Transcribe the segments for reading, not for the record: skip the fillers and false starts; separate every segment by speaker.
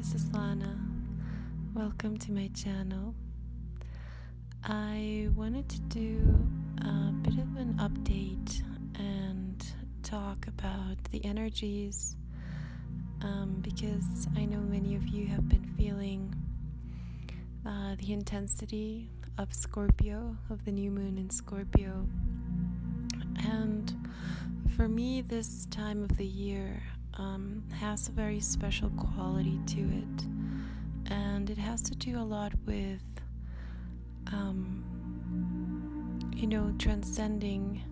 Speaker 1: this is Lana. Welcome to my channel. I wanted to do a bit of an update and talk about the energies because I know many of you have been feeling the intensity of Scorpio, of the new moon in Scorpio. And for me, this time of the year has a very special quality to it, and it has to do a lot with transcending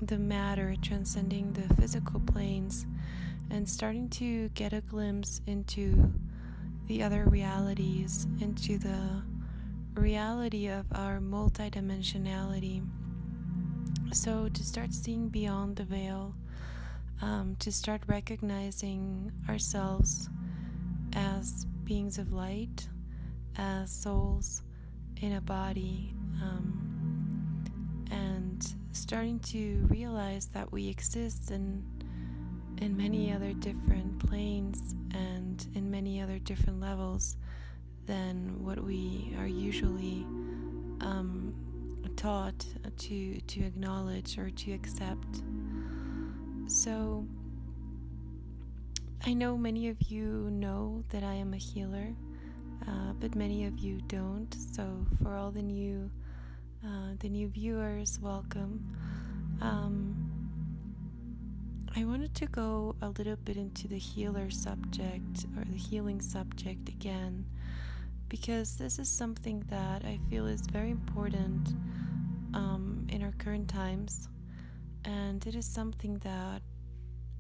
Speaker 1: the matter, transcending the physical planes, and starting to get a glimpse into the other realities, into the reality of our multidimensionality. So to start seeing beyond the veil, to start recognizing ourselves as beings of light, as souls in a body, and starting to realize that we exist in many other different planes and in many other different levels than what we are usually taught to acknowledge or to accept. So I know many of you know that I am a healer, but many of you don't. So for all the new viewers, welcome. I wanted to go a little bit into the healer subject, or the healing subject again, because this is something that I feel is very important in our current times, and it is something that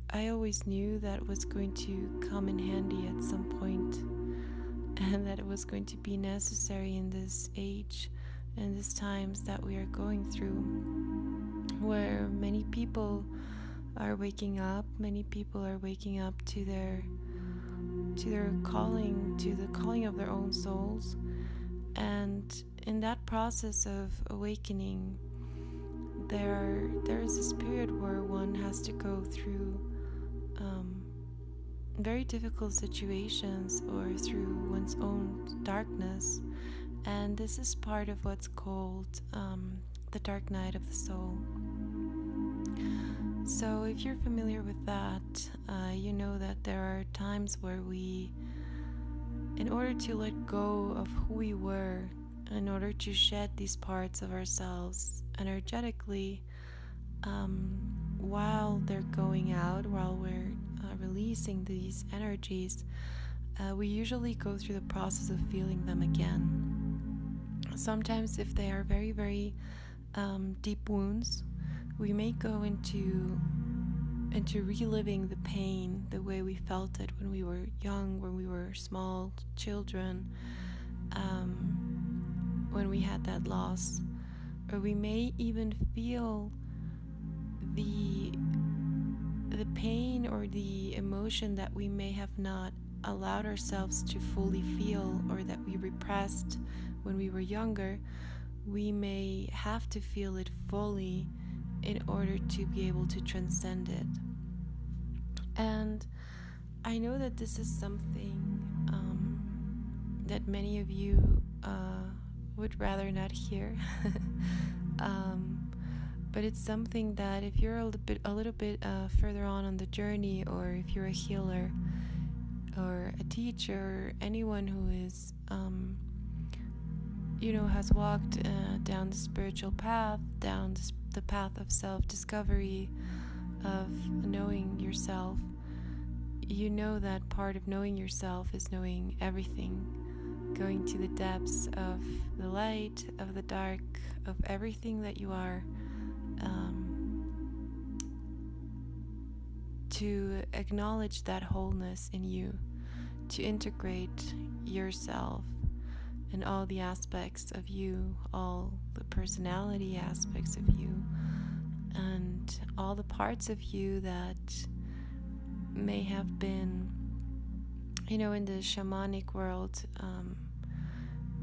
Speaker 1: I always knew that was going to come in handy at some point, and that it was going to be necessary in this age and these times that we are going through, where many people are waking up. Many people are waking up to their calling, to the calling of their own souls. And in that process of awakening, there is this period where one has to go through very difficult situations, or through one's own darkness. And this is part of what's called the dark night of the soul. So if you're familiar with that, you know that there are times where we, in order to let go of who we were, in order to shed these parts of ourselves energetically, while they're going out, while we're releasing these energies, we usually go through the process of feeling them again. Sometimes if they are very, very deep wounds, we may go into reliving the pain the way we felt it when we were young, when we were small children, when we had that loss. Or we may even feel the pain or the emotion that we may have not allowed ourselves to fully feel, or that we repressed when we were younger. We may have to feel it fully in order to be able to transcend it. And I know that this is something that many of you would rather not hear. But it's something that if you're a little bit further on the journey, or if you're a healer or a teacher, anyone who is has walked down the spiritual path, down the path of self-discovery, of knowing yourself, you know that part of knowing yourself is knowing everything, going to the depths of the light, of the dark, of everything that you are, to acknowledge that wholeness in you, to integrate yourself and all the aspects of you, all the personality aspects of you, and all the parts of you that may have been, in the shamanic world,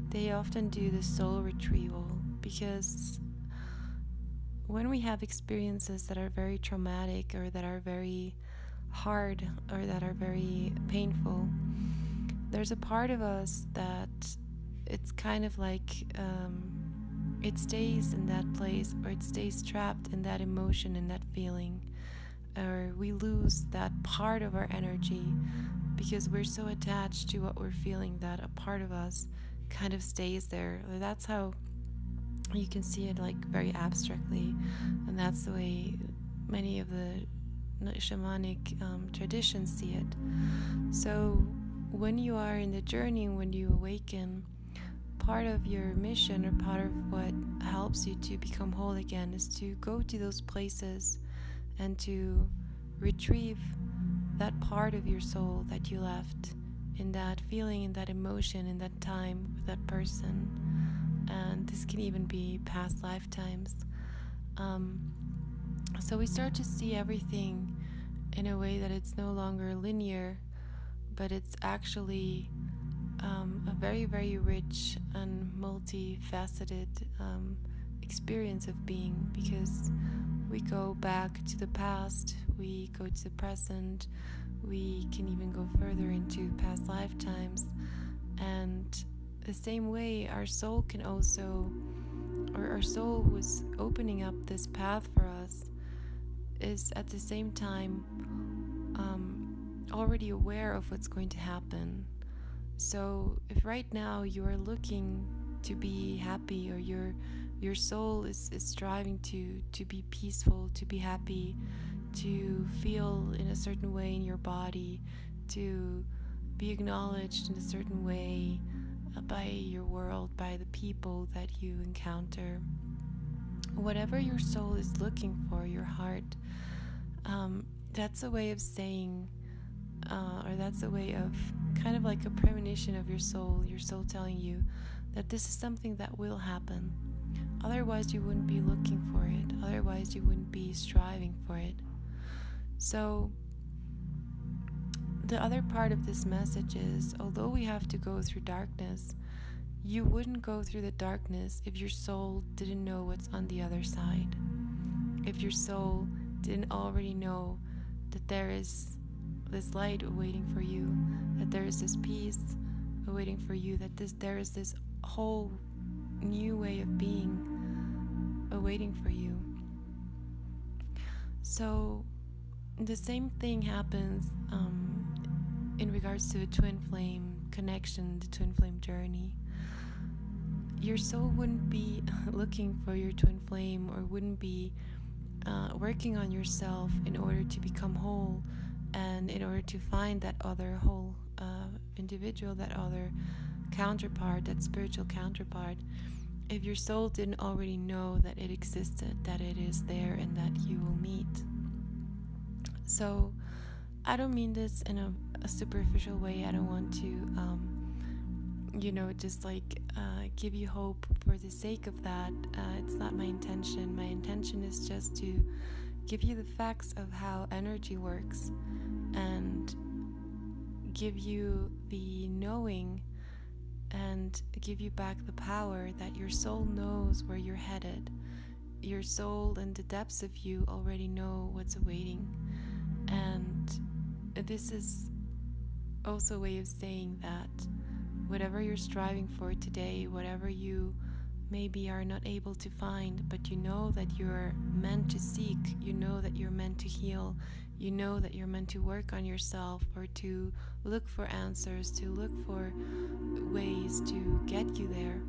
Speaker 1: they often do the soul retrieval, because when we have experiences that are very traumatic, or that are very hard or that are very painful, there's a part of us that it's kind of like it stays in that place, or it stays trapped in that emotion, in that feeling, or we lose that part of our energy because we're so attached to what we're feeling that a part of us kind of stays there. That's how you can see it, like very abstractly, and that's the way many of the shamanic traditions see it. So when you are in the journey, when you awaken, part of your mission, or part of what helps you to become whole again, is to go to those places and to retrieve that part of your soul that you left in that feeling, in that emotion, in that time with that person. And this can even be past lifetimes. So we start to see everything in a way that it's no longer linear, but it's actually a very, very rich and multifaceted experience of being, because we go back to the past, we go to the present, we can even go further into past lifetimes. And the same way our soul can also, or our soul was opening up this path for us, is at the same time already aware of what's going to happen. So if right now you are looking to be happy, or your soul is striving to be peaceful, to be happy, to feel in a certain way in your body, to be acknowledged in a certain way by your world, by the people that you encounter, whatever your soul is looking for, your heart, that's a way of saying, or that's a way of kind of like a premonition of your soul telling you that this is something that will happen. Otherwise you wouldn't be looking for it, otherwise you wouldn't be striving for it. So the other part of this message is, although we have to go through darkness, you wouldn't go through the darkness if your soul didn't know what's on the other side. If your soul didn't already know that there is this light awaiting for you, that there is this peace awaiting for you, that there is this whole new way of being awaiting for you. So the same thing happens in regards to the twin flame connection, the twin flame journey. Your soul wouldn't be looking for your twin flame, or wouldn't be working on yourself in order to become whole, and in order to find that other whole individual, that other counterpart, that spiritual counterpart, if your soul didn't already know that it existed, that it is there, and that you will meet. So I don't mean this in a superficial way. I don't want to just like give you hope for the sake of that. It's not my intention. My intention is just to give you the facts of how energy works, and give you the knowing, and give you back the power that your soul knows where you're headed. Your soul and the depths of you already know what's awaiting. And this is also a way of saying that whatever you're striving for today, whatever you maybe are not able to find, but you know that you're meant to seek, you know that you're meant to heal, you know that you're meant to work on yourself, or to look for answers, to look for ways to get you there,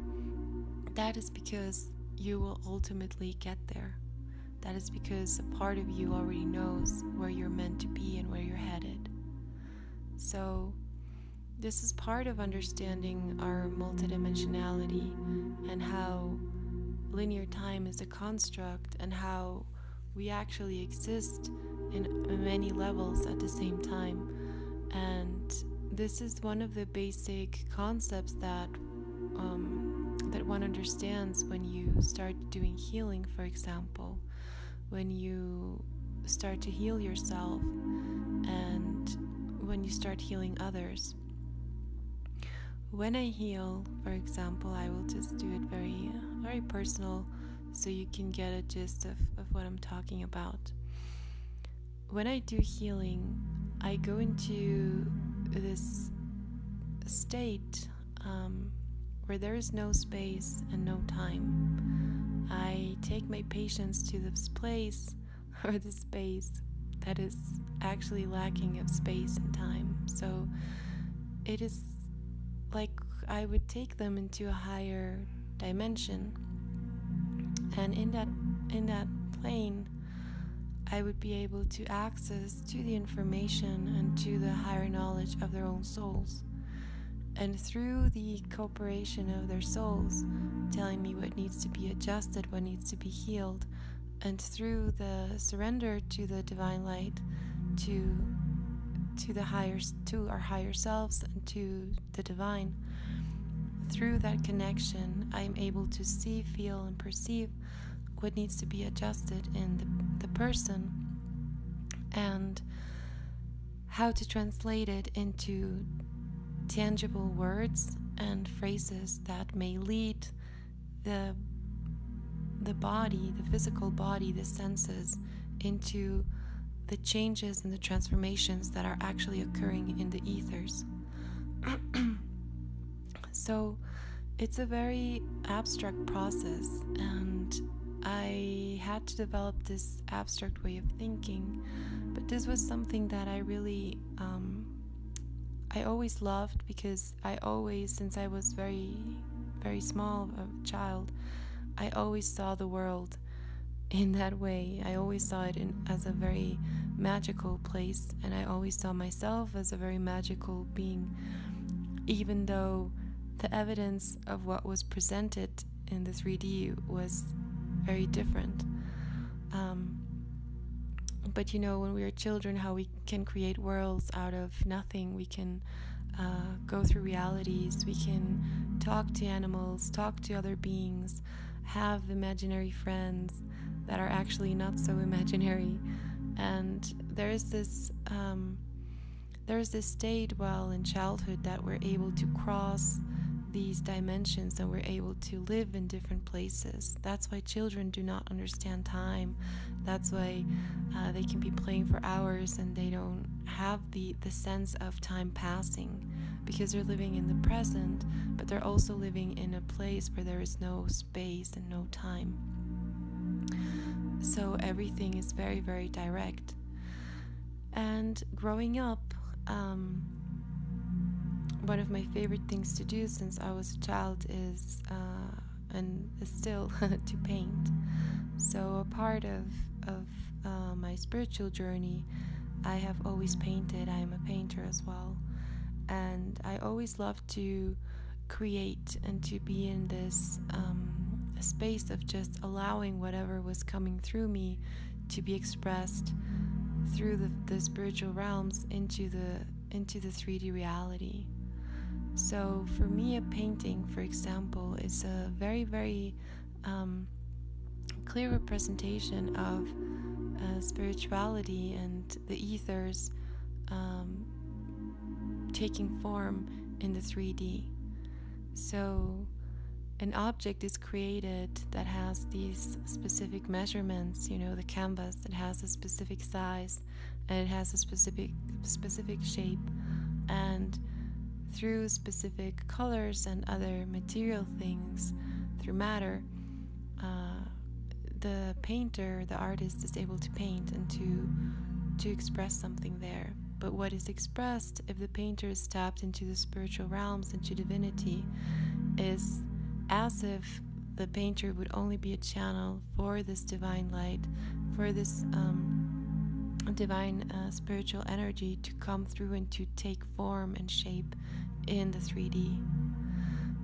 Speaker 1: that is because you will ultimately get there. That is because a part of you already knows where you're meant to be and where you're headed. So this is part of understanding our multidimensionality, and how linear time is a construct, and how we actually exist in many levels at the same time. And this is one of the basic concepts that one understands when you start doing healing, for example. When you start to heal yourself, and when you start healing others. When I heal, for example, I will just do it very, very personal, so you can get a gist of what I'm talking about. when I do healing, I go into this state where there is no space and no time. I take my patients to this place or this space that is actually lacking of space and time. So it is like I would take them into a higher dimension, and in that plane I would be able to access to the information and to the higher knowledge of their own souls. And through the cooperation of their souls telling me what needs to be adjusted, what needs to be healed, and through the surrender to the divine light, to our higher selves and to the divine, through that connection I am able to see, feel, and perceive what needs to be adjusted in the person, and how to translate it into tangible words and phrases that may lead the body, the physical body, the senses, into the changes and the transformations that are actually occurring in the ethers. So it's a very abstract process, and I had to develop this abstract way of thinking, but this was something that I really I always loved, because since I was very, very small, a child, I always saw the world in that way. I always saw it as a very magical place, and I always saw myself as a very magical being, even though the evidence of what was presented in the 3D was very different. But when we are children, how we can create worlds out of nothing. We can go through realities, we can talk to animals, talk to other beings, have imaginary friends that are actually not so imaginary. And there's this state while in childhood that we're able to cross these dimensions, and we're able to live in different places. That's why children do not understand time. That's why they can be playing for hours and they don't have the sense of time passing, because they're living in the present, but they're also living in a place where there is no space and no time. So everything is very, very direct. And growing up, one of my favorite things to do since I was a child is and is still to paint. So a part of my spiritual journey, I have always painted. I am a painter as well, and I always loved to create and to be in this space of just allowing whatever was coming through me to be expressed through the spiritual realms into the 3D reality. So for me, a painting, for example, is a very, very clear representation of spirituality and the ethers taking form in the 3D. So an object is created that has these specific measurements, the canvas that has a specific size, and it has a specific shape, and through specific colors and other material things, through matter, the painter, the artist, is able to paint and to express something there. But what is expressed, if the painter is tapped into the spiritual realms, into divinity, is as if the painter would only be a channel for this divine light, for this divine spiritual energy to come through and to take form and shape in the 3D.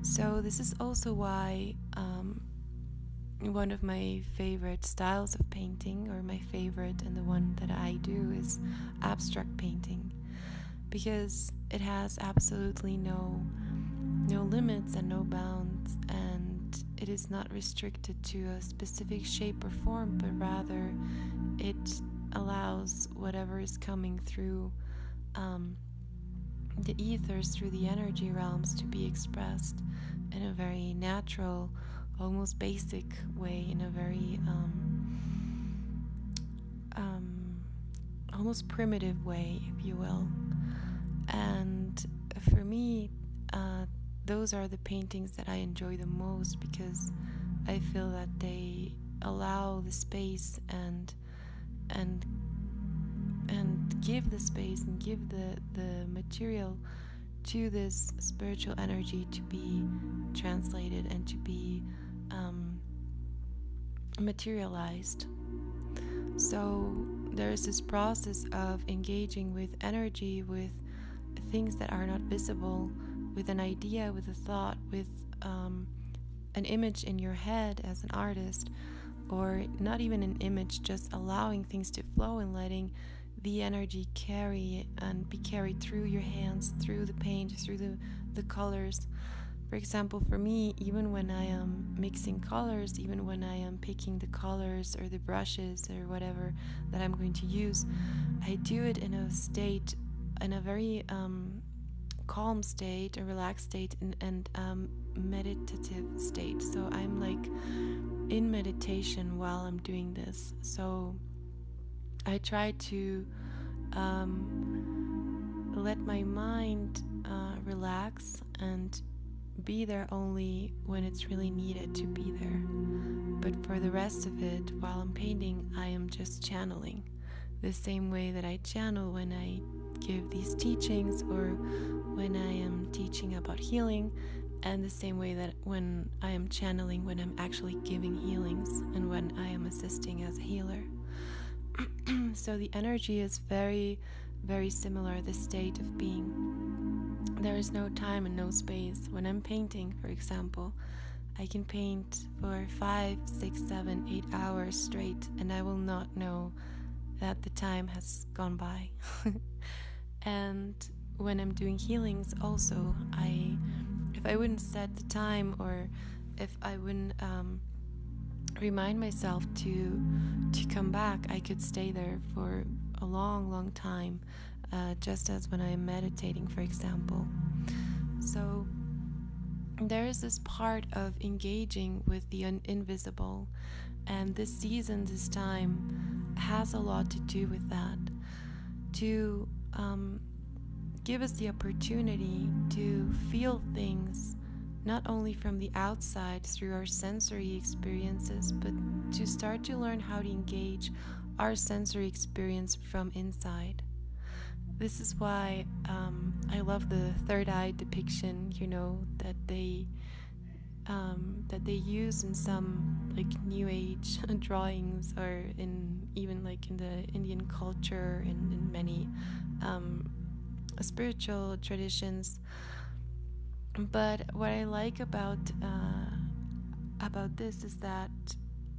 Speaker 1: So this is also why one of my favorite styles of painting, or my favorite and the one that I do, is abstract painting, because it has absolutely no limits and no bounds, and it is not restricted to a specific shape or form, but rather it allows whatever is coming through the ethers, through the energy realms, to be expressed in a very natural, almost basic way, in a very almost primitive way, if you will. And for me, those are the paintings that I enjoy the most, because I feel that they allow the space and give the space and give the material to this spiritual energy to be translated and to be materialized. So there's this process of engaging with energy, with things that are not visible, with an idea, with a thought, with an image in your head as an artist, or not even an image, just allowing things to flow and letting the energy carry and be carried through your hands, through the paint, through the colors. For example, for me, even when I am mixing colors, even when I am picking the colors or the brushes or whatever that I'm going to use, I do it in a state, in a very calm state, a relaxed state, and meditative state. So I'm like in meditation while I'm doing this. So I try to let my mind relax and be there only when it's really needed to be there. But for the rest of it, while I'm painting, I am just channeling, the same way that I channel when I give these teachings or when I am teaching about healing, and the same way that when I am channeling, when I'm actually giving healings, and when I am assisting as a healer. So the energy is very, very similar, the state of being. There is no time and no space. When I'm painting, for example, I can paint for 5, 6, 7, 8 hours straight, and I will not know that the time has gone by. And when I'm doing healings also, if I wouldn't set the time, or if I wouldn't remind myself to come back, I could stay there for a long, long time, just as when I'm meditating, for example. So there is this part of engaging with the invisible, and this season, this time, has a lot to do with that, to give us the opportunity to feel things not only from the outside through our sensory experiences, but to start to learn how to engage our sensory experience from inside. This is why I love the third eye depiction, that they use in some like New Age drawings, or even in the Indian culture and in many spiritual traditions. But what I like about this is that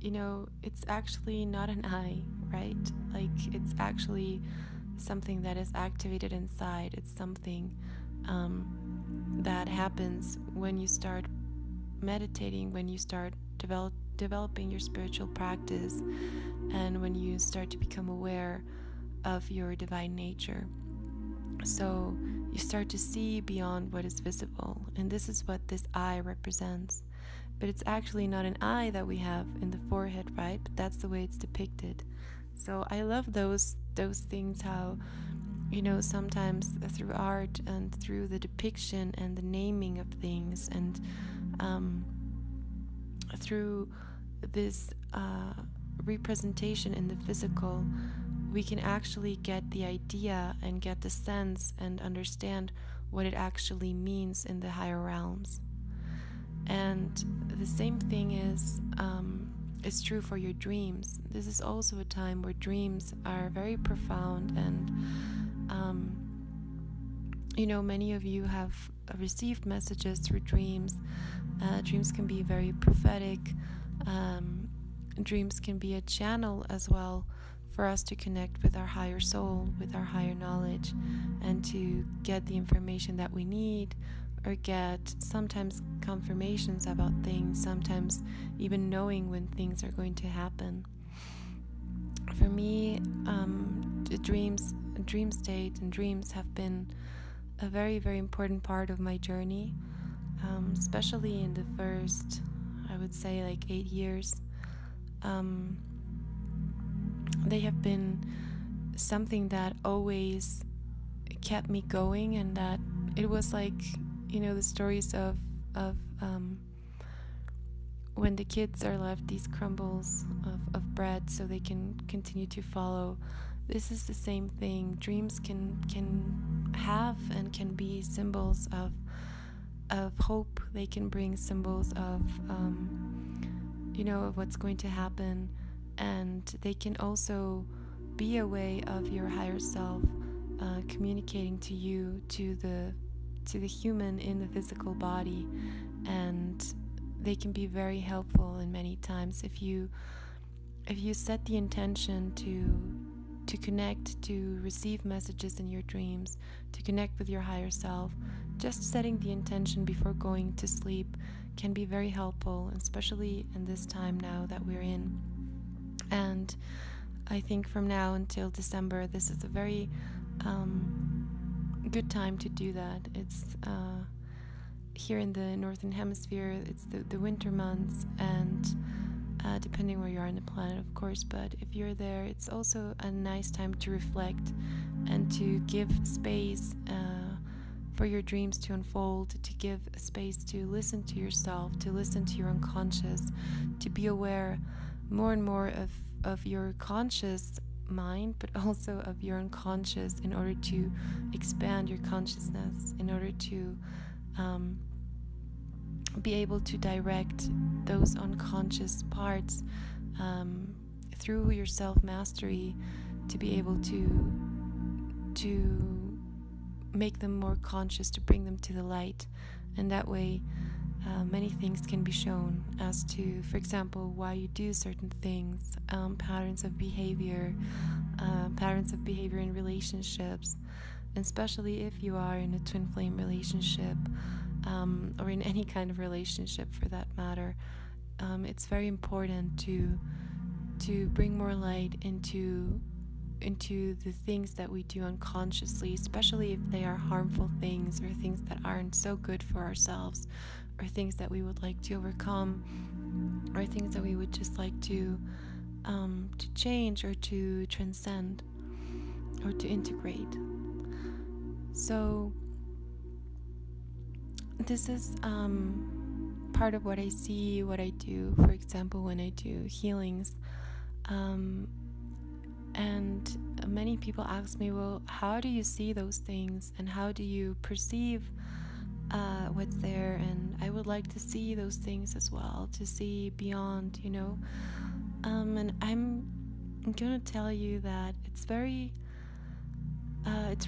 Speaker 1: it's actually not an eye, right? Like, it's actually something that is activated inside. It's something that happens when you start meditating, when you start developing your spiritual practice, and when you start to become aware of your divine nature. So you start to see beyond what is visible, and this is what this eye represents. But it's actually not an eye that we have in the forehead, right? But that's the way it's depicted. So I love those things, how sometimes through art and through the depiction and the naming of things, and through this representation in the physical, we can actually get the idea and get the sense and understand what it actually means in the higher realms. And the same thing is true for your dreams. This is also a time where dreams are very profound, and many of you have received messages through dreams. Dreams can be very prophetic. Dreams can be a channel as well for us to connect with our higher soul, with our higher knowledge, and to get the information that we need, or get sometimes confirmations about things, sometimes even knowing when things are going to happen. For me, the dream state and dreams have been a very, very important part of my journey, especially in the first, I would say, 8 years. They have been something that always kept me going, and that it was like, you know, the stories of when the kids are left these crumbles of bread so they can continue to follow. This is the same thing. Dreams can have and can be symbols of hope. They can bring symbols of you know, of what's going to happen, and they can also be a way of your higher self communicating to you, to the human in the physical body. And they can be very helpful in many times if you set the intention to connect, to receive messages in your dreams, to connect with your higher self. Just setting the intention before going to sleep can be very helpful, especially in this time now that we're in. And I think from now until December, this is a very good time to do that. It's here in the Northern Hemisphere, it's the winter months, and depending where you are on the planet, of course, but if you're there, it's also a nice time to reflect and to give space for your dreams to unfold, to give space to listen to yourself, to listen to your unconscious, to be aware more and more of your conscious mind, but also of your unconscious, in order to expand your consciousness, in order to be able to direct those unconscious parts through your self-mastery, to be able to make them more conscious, to bring them to the light. And that way many things can be shown as to, for example, why you do certain things, patterns of behavior in relationships, and especially if you are in a twin flame relationship, or in any kind of relationship for that matter. It's very important to bring more light into the things that we do unconsciously, especially if they are harmful things, or things that aren't so good for ourselves, or things that we would like to overcome, or things that we would just like to change, or to transcend, or to integrate. So this is part of what I see, what I do, for example, when I do healings. And many people ask me, well, how do you see those things, and how do you perceive what's there? And I would like to see those things as well, to see beyond, you know. And I'm gonna tell you that it's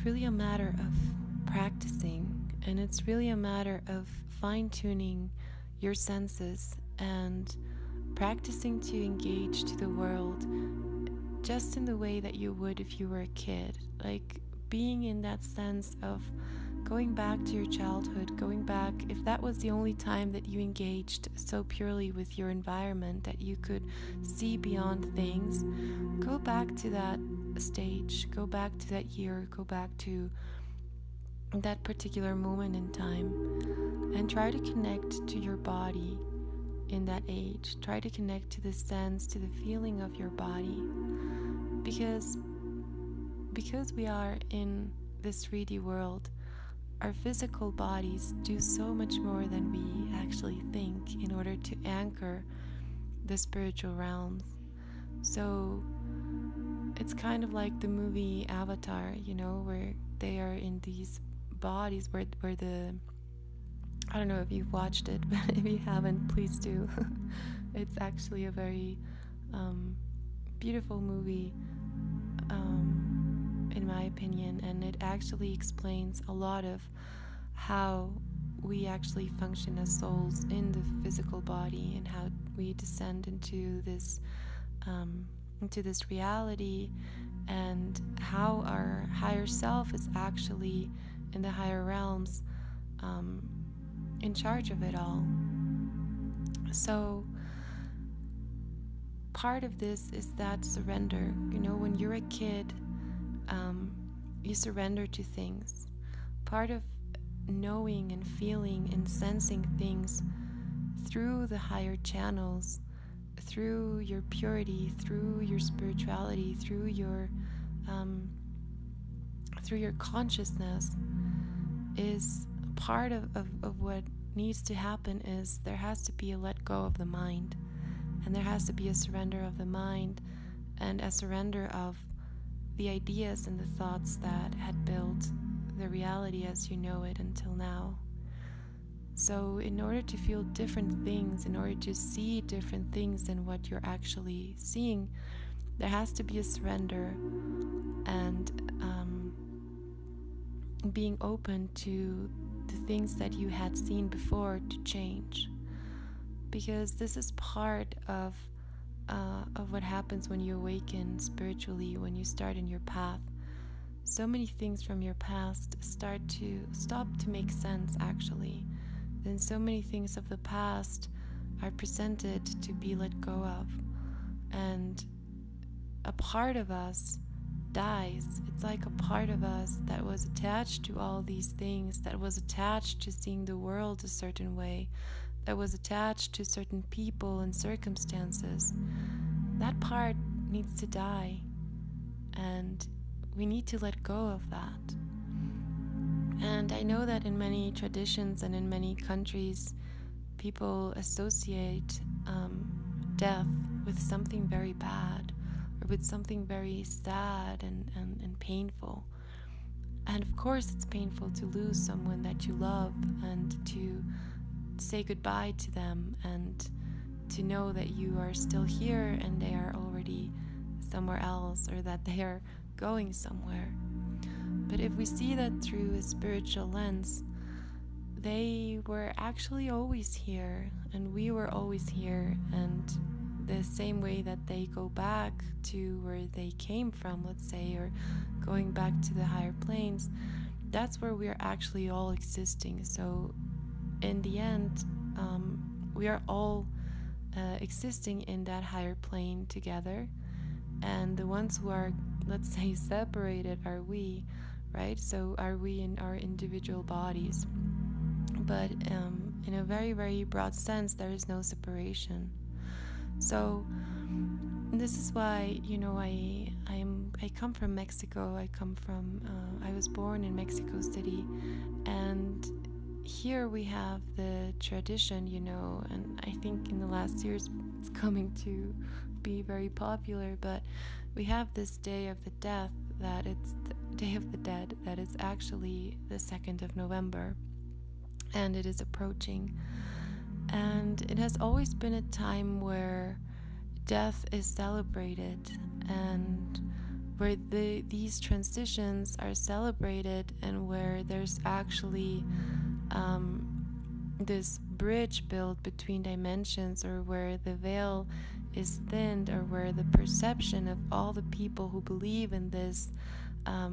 Speaker 1: really a matter of practicing, and it's really a matter of fine-tuning your senses and practicing to engage to the world just in the way that you would if you were a kid, like being in that sense of going back to your childhood, going back, if that was the only time that you engaged so purely with your environment that you could see beyond things, go back to that stage, go back to that year, go back to that particular moment in time, and try to connect to your body in that age. Try to connect to the sense, to the feeling of your body, because we are in this 3D world, our physical bodies do so much more than we actually think in order to anchor the spiritual realms. So it's kind of like the movie Avatar, you know, where they are in these bodies where the, I don't know if you've watched it, but if you haven't, please do. It's actually a very beautiful movie, in my opinion, and it actually explains a lot of how we actually function as souls in the physical body, and how we descend into this reality, and how our higher self is actually in the higher realms, in charge of it all. So part of this is that surrender. You know, when you're a kid, you surrender to things. Part of knowing and feeling and sensing things through the higher channels, through your purity, through your spirituality, through your through your consciousness is part of what needs to happen. Is there has to be a let go of the mind, and there has to be a surrender of the mind, and a surrender of the ideas and the thoughts that had built the reality as you know it until now. So in order to feel different things, in order to see different things than what you're actually seeing, there has to be a surrender and being open to the things that you had seen before to change. Because this is part of what happens when you awaken spiritually, when you start in your path. So many things from your past stop to make sense, actually. Then so many things of the past are presented to be let go of. And a part of us dies. It's like a part of us that was attached to all these things, that was attached to seeing the world a certain way, that was attached to certain people and circumstances. That part needs to die, and we need to let go of that. And I know that in many traditions and in many countries, people associate death with something very bad, or with something very sad and painful. And of course it's painful to lose someone that you love, and to say goodbye to them, and to know that you are still here and they are already somewhere else, or that they are going somewhere. But if we see that through a spiritual lens, they were actually always here, and we were always here, and the same way that they go back to where they came from, let's say, or going back to the higher planes, that's where we are actually all existing. So in the end, we are all existing in that higher plane together, and the ones who are, let's say, separated are we, right? So are we in our individual bodies, but in a very, very broad sense, there is no separation. So this is why, I come from Mexico. I was born in Mexico City, and here we have the tradition, and I think in the last years it's coming to be very popular, but we have this Day of the Death, that it's the Day of the Dead, that is actually the 2nd of November, and it is approaching. And it has always been a time where death is celebrated, and where these transitions are celebrated, and where there's actually this bridge built between dimensions, or where the veil is thinned, or where the perception of all the people who believe in this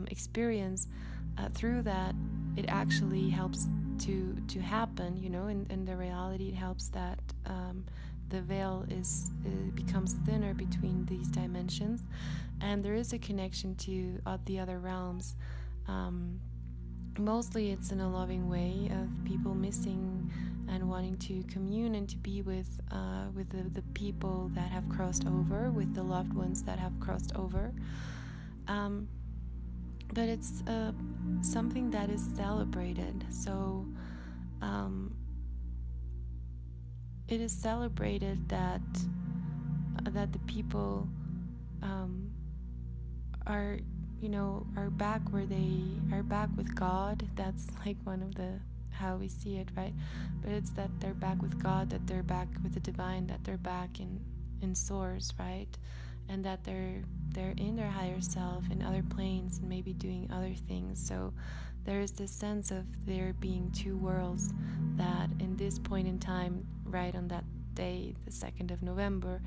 Speaker 1: experience, through that, it actually helps to happen, in the reality. It helps that the veil becomes thinner between these dimensions, and there is a connection to the other realms. Mostly it's in a loving way of people missing and wanting to commune and to be with the people that have crossed over, with the loved ones that have crossed over. But it's something that is celebrated. So it is celebrated that the people are back where they are back with God. That's like one of the how we see it, right? But it's that they're back with God, that they're back with the divine, that they're back in source, right? And that they're in their higher self, in other planes, and maybe doing other things. So there is this sense of there being two worlds that in this point in time, right on that day, the 2nd of November,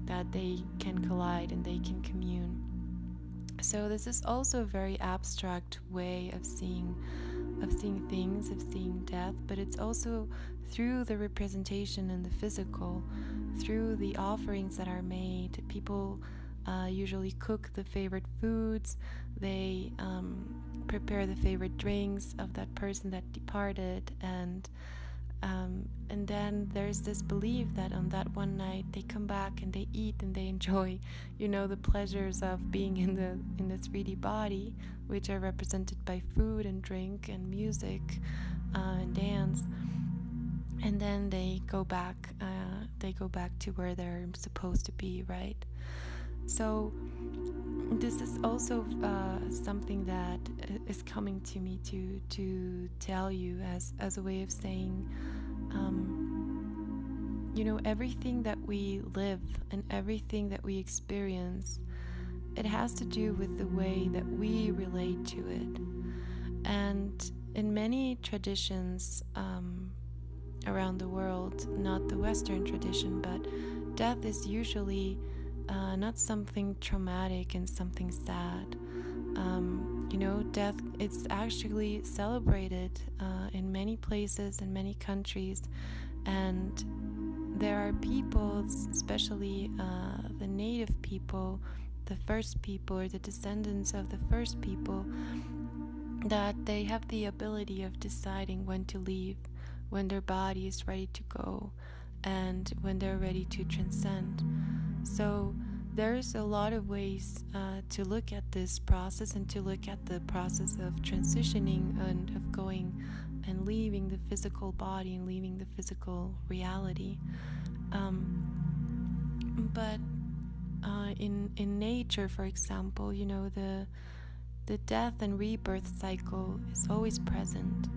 Speaker 1: that they can collide and they can commune. So this is also a very abstract way of seeing things, of seeing death, but it's also through the representation in the physical, through the offerings that are made. People usually cook the favorite foods, they prepare the favorite drinks of that person that departed, and And then there's this belief that on that one night they come back and they eat and they enjoy, the pleasures of being in the 3D body, which are represented by food and drink and music and dance. And then they go back to where they're supposed to be, right? So this is also something that is coming to me to tell you as a way of saying, everything that we live and everything that we experience, it has to do with the way that we relate to it. And in many traditions around the world, not the Western tradition, but death is usually not something traumatic and something sad. Death, it's actually celebrated in many places, in many countries, and there are people, especially the native people, the first people or the descendants of the first people, that they have the ability of deciding when to leave, when their body is ready to go, and when they're ready to transcend. So there's a lot of ways to look at this process and to look at the process of transitioning and of going and leaving the physical body and leaving the physical reality. But in nature, for example, the death and rebirth cycle is always present,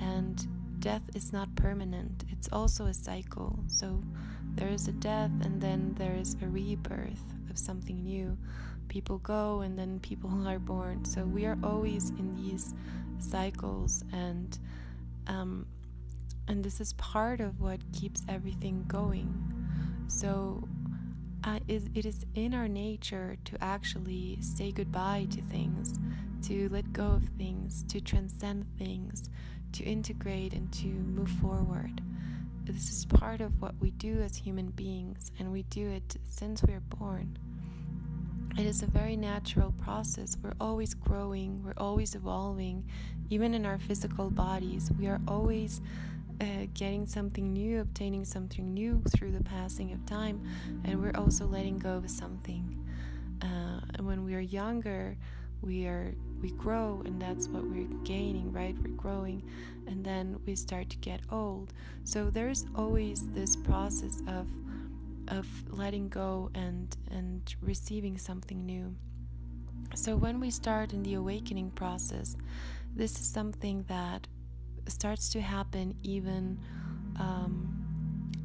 Speaker 1: and death is not permanent. It's also a cycle. So there is a death and then there is a rebirth of something new. People go and then people are born. So we are always in these cycles, and this is part of what keeps everything going. So it is in our nature to actually say goodbye to things, to let go of things, to transcend things, to integrate and to move forward. This is part of what we do as human beings, and we do it since we are born. It is a very natural process. We're always growing, we're always evolving. Even in our physical bodies, we are always getting something new, obtaining something new through the passing of time, and we're also letting go of something. And when we are younger, we grow, and that's what we're gaining, right? We're growing, and then we start to get old. So there's always this process of letting go and receiving something new. So when we start in the awakening process, this is something that starts to happen even,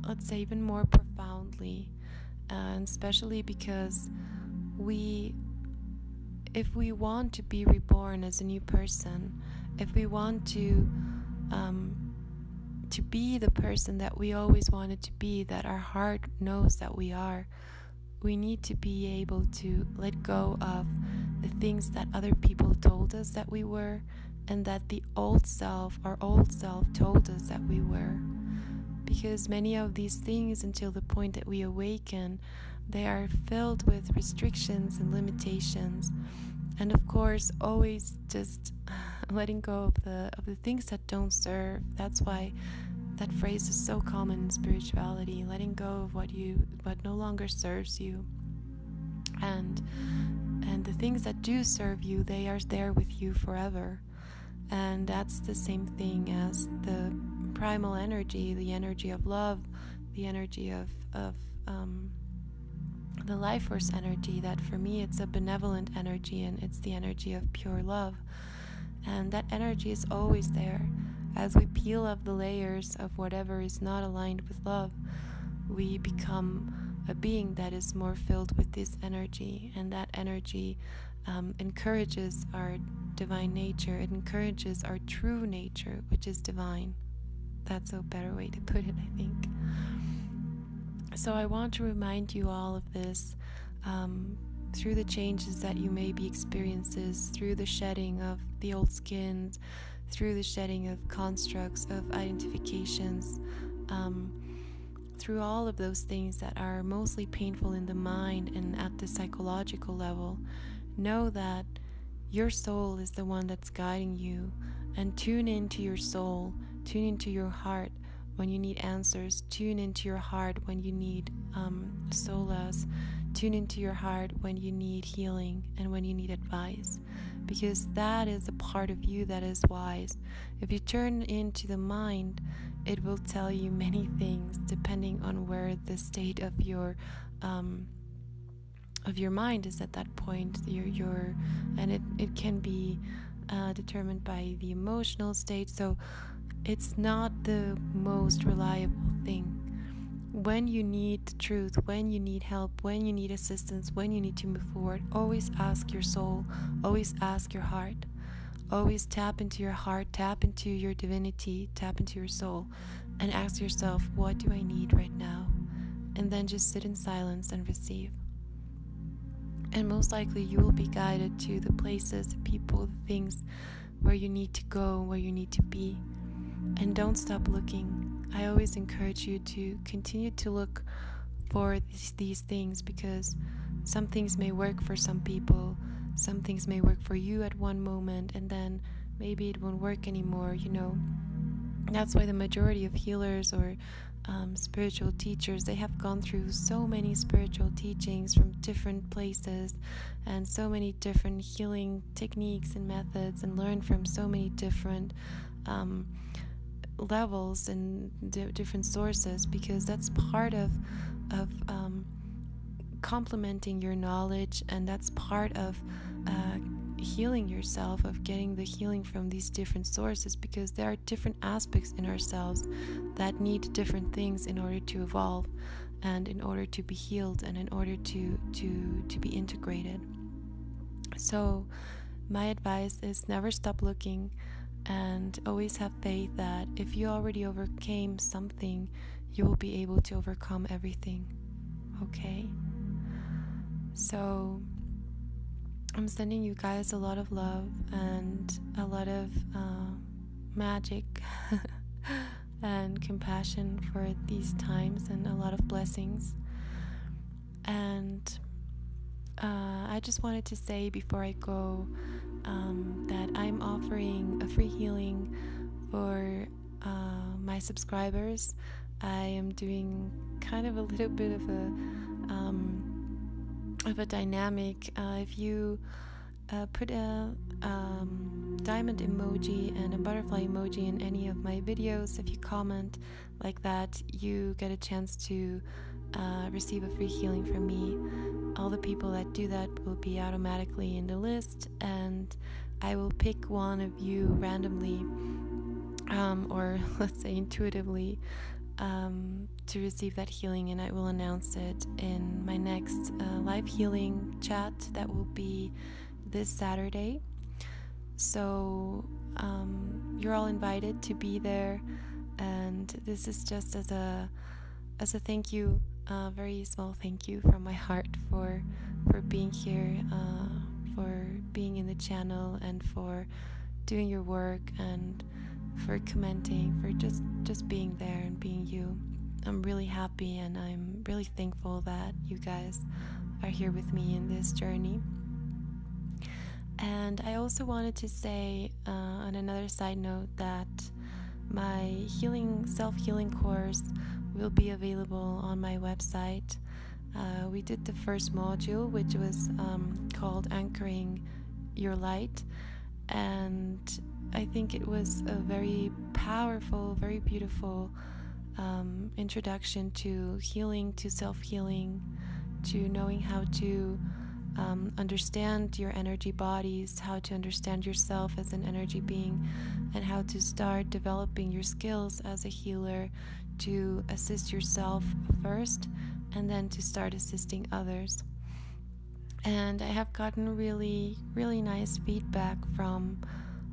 Speaker 1: let's say, even more profoundly, and especially because if we want to be reborn as a new person, if we want to be the person that we always wanted to be, that our heart knows that we are, we need to be able to let go of the things that other people told us that we were, and that the old self, our old self, told us that we were. Because many of these things, until the point that we awaken, they are filled with restrictions and limitations. And of course, always just letting go of the things that don't serve. That's why that phrase is so common in spirituality, letting go of what no longer serves you. And the things that do serve you, they are there with you forever. And that's the same thing as the primal energy, the energy of love, the energy of the life force energy. That for me, it's a benevolent energy, and it's the energy of pure love. And that energy is always there. As we peel off the layers of whatever is not aligned with love, we become a being that is more filled with this energy, and that energy encourages our divine nature. It encourages our true nature, which is divine. That's a better way to put it, I think. So I want to remind you all of this through the changes that you may be experiencing, through the shedding of the old skins, through the shedding of constructs, of identifications, through all of those things that are mostly painful in the mind and at the psychological level. Know that your soul is the one that's guiding you, and tune into your soul, tune into your heart when you need answers. Tune into your heart when you need solace. Tune into your heart when you need healing and when you need advice, because that is a part of you that is wise. If you turn into the mind, it will tell you many things depending on where the state of your mind is at that point. And it can be determined by the emotional state, so it's not the most reliable thing. When you need the truth, when you need help, when you need assistance, when you need to move forward, always ask your soul, always ask your heart, always tap into your heart, tap into your divinity, tap into your soul, and ask yourself, what do I need right now? And then just sit in silence and receive. And most likely you will be guided to the places, the people, the things where you need to go, where you need to be. And don't stop looking. I always encourage you to continue to look for these things, because some things may work for some people, some things may work for you at one moment, and then maybe it won't work anymore, you know. That's why the majority of healers or spiritual teachers, they have gone through so many spiritual teachings from different places and so many different healing techniques and methods, and learned from so many different levels and different sources, because that's part of complementing your knowledge, and that's part of healing yourself, of getting the healing from these different sources, because there are different aspects in ourselves that need different things in order to evolve and in order to be healed and in order to be integrated. So my advice is never stop looking, and always have faith that if you already overcame something, you will be able to overcome everything. Okay? So I'm sending you guys a lot of love and a lot of magic and compassion for these times, and a lot of blessings. And I just wanted to say before I go that I'm offering a free healing for my subscribers. I am doing kind of a little bit of a dynamic. If you put a diamond emoji and a butterfly emoji in any of my videos, if you comment like that, you get a chance to receive a free healing from me. All the people that do that will be automatically in the list, and I will pick one of you randomly, or let's say intuitively, to receive that healing, and I will announce it in my next live healing chat that will be this Saturday. So you're all invited to be there, and this is just as a thank you, a very small thank you from my heart for being here, for being in the channel, and for doing your work, and for commenting, for just being there and being you. I'm really happy, and I'm really thankful that you guys are here with me in this journey. And I also wanted to say on another side note that my self-healing course will be available on my website. We did the first module, which was called Anchoring Your Light, and I think it was a very powerful, very beautiful introduction to healing, to self-healing, to knowing how to understand your energy bodies, how to understand yourself as an energy being, and how to start developing your skills as a healer to assist yourself first, and then to start assisting others. And I have gotten really, really nice feedback from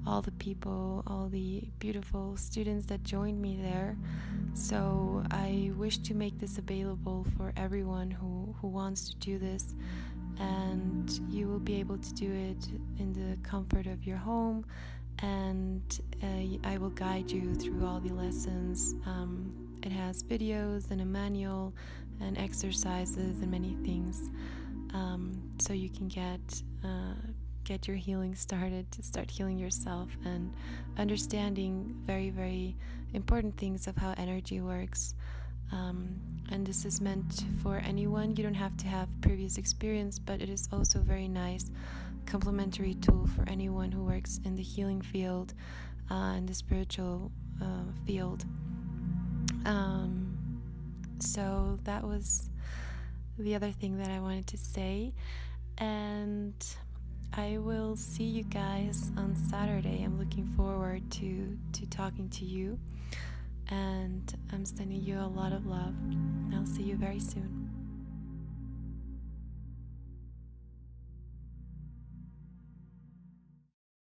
Speaker 1: all the people, all the beautiful students that joined me there. So I wish to make this available for everyone who wants to do this, and you will be able to do it in the comfort of your home, and I will guide you through all the lessons. It has videos and a manual and exercises and many things, so you can get your healing started, to start healing yourself and understanding very, very important things of how energy works. And this is meant for anyone. You don't have to have previous experience, but it is also a very nice complementary tool for anyone who works in the healing field, in the spiritual field. So that was the other thing that I wanted to say, and I will see you guys on Saturday. I'm looking forward to talking to you, and I'm sending you a lot of love. I'll see you very soon.